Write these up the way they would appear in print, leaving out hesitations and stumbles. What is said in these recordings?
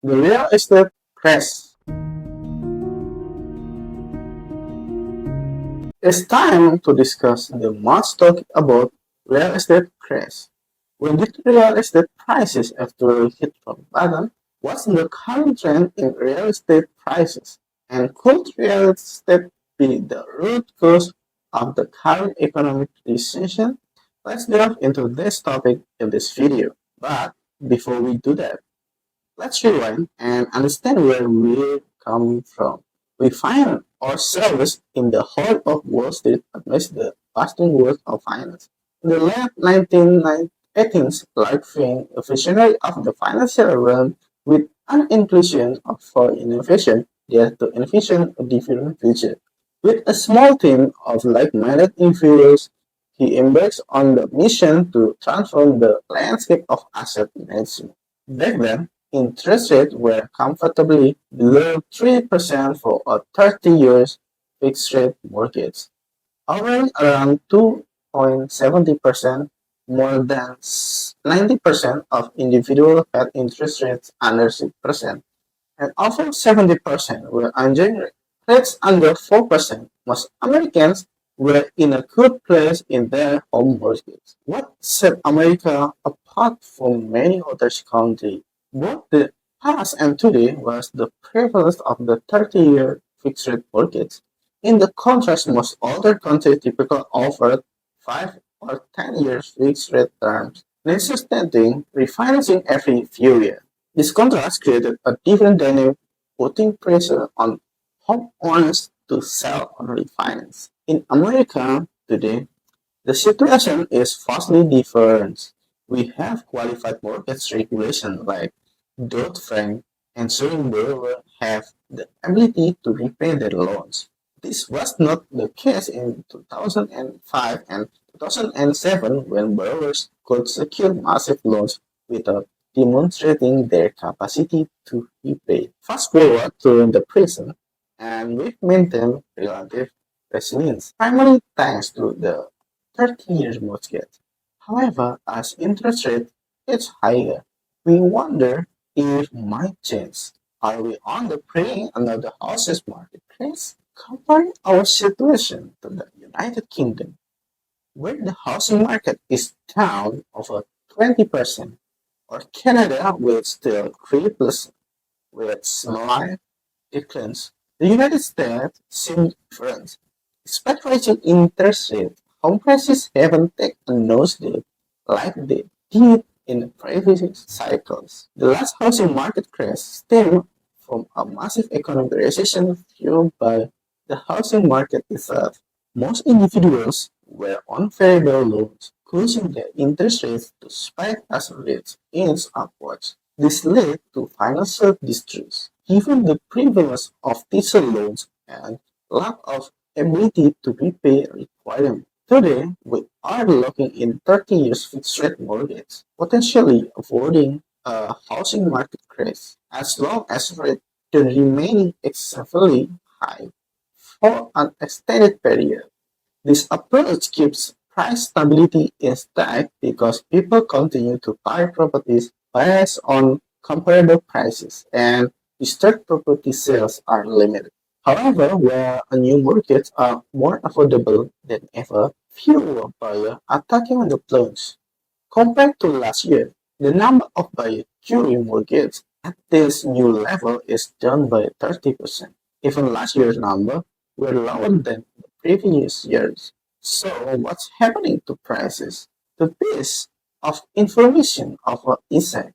The real estate crash. It's time to discuss the most talked about real estate crash. When did real estate prices actually hit rock bottom? What's the current trend in real estate prices? And could real estate be the root cause of the current economic recession? Let's delve into this topic in this video. But before we do that, let's rewind and understand where we're coming from. We find ourselves in the heart of Wall Street amidst the bustling world of finance. In the late 1980s, Clark Finn, a visionary of the financial realm, with an inclusion of for innovation, dared to envision a different future. With a small team of like-minded individuals, he embarks on the mission to transform the landscape of asset management. Back then, interest rates were comfortably below 3% for a 30 years fixed rate mortgage, hovering around 2.70%. More than 90% of individuals had interest rates under 6%, and over 70% were enjoying rates under 4%. Most Americans were in a good place in their home markets. What set America apart from many other countries, both the past and today, was the prevalence of the 30-year fixed rate mortgage. In the contrast, most other countries typically offered 5 or 10 years fixed rate terms, necessitating refinancing every few years. This contrast created a different dynamic, putting pressure on homeowners to sell or refinance. In America today, the situation is vastly different. We have qualified mortgage regulation like Dodd-Frank, ensuring borrowers have the ability to repay their loans. This was not the case in 2005 and 2007 when borrowers could secure massive loans without demonstrating their capacity to repay. Fast forward to the present, and we've maintained relative resilience, primarily thanks to the 30-year mortgage. However, as interest rate gets higher, we wonder if might change. Are we on the preying another houses market craze? Comparing our situation to the United Kingdom, where the housing market is down over 20%, or Canada with still 3% with slight declines, the United States seems different. Despite rising interest rates, home prices haven't taken a nosedive like they did in previous cycles. The last housing market crash stemmed from a massive economic recession fueled by the housing market itself. Most individuals were on variable loans, causing their interest rates to spike as rates inched upwards. This led to financial distress, given the prevalence of teacher loans and lack of ability to repay requirement. Today, we are locking in 30 years fixed rate mortgage, potentially avoiding a housing market crash as long as rates remain excessively high for an extended period. This approach keeps price stability intact because people continue to buy properties based on comparable prices and distressed property sales are limited. However, where new markets are more affordable than ever, fewer buyers are taking the plunge. Compared to last year, the number of buyers queuing mortgages at this new level is down by 30%. Even last year's number were lower than the previous years. So what's happening to prices? The piece of information of our insight.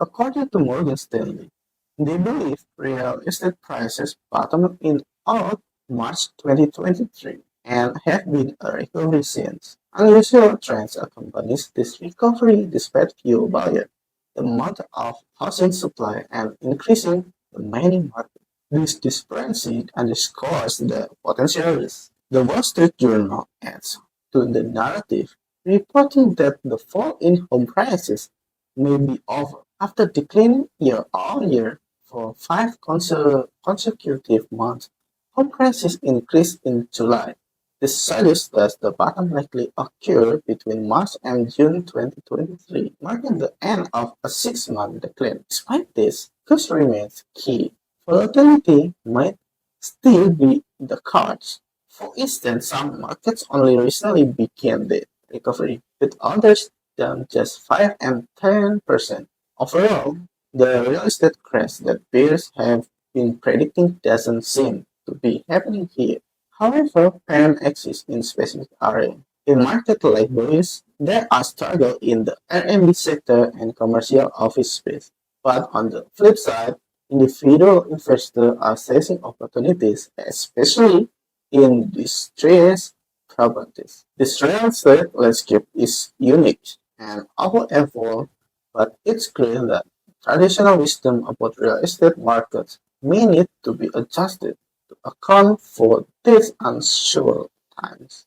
According to Morgan Stanley, they believe real estate prices bottomed in out March 2023 and have been a recovery since. Unusual trends accompany this recovery despite few buyers, the amount of housing supply, and increasing the mining market. This disparity underscores the potential risk. The Wall Street Journal adds to the narrative, reporting that the fall in home prices may be over after declining year-on-year for five consecutive months. Home prices increased in July. This suggests that the bottom likely occurred between March and June 2023, marking the end of a six-month decline. Despite this, focus remains key. Volatility might still be in the cards. For instance, some markets only recently began their recovery, with others down just 5 and 10%. Overall, the real estate crash that bears have been predicting doesn't seem to be happening here. However, pain exists in specific areas. In markets like those, there are struggles in the R&B sector and commercial office space. But on the flip side, individual investors are seizing opportunities, especially in distressed properties. This real estate landscape is unique and often evolved, but it's clear that traditional wisdom about real estate markets may need to be adjusted to account for these unsure times.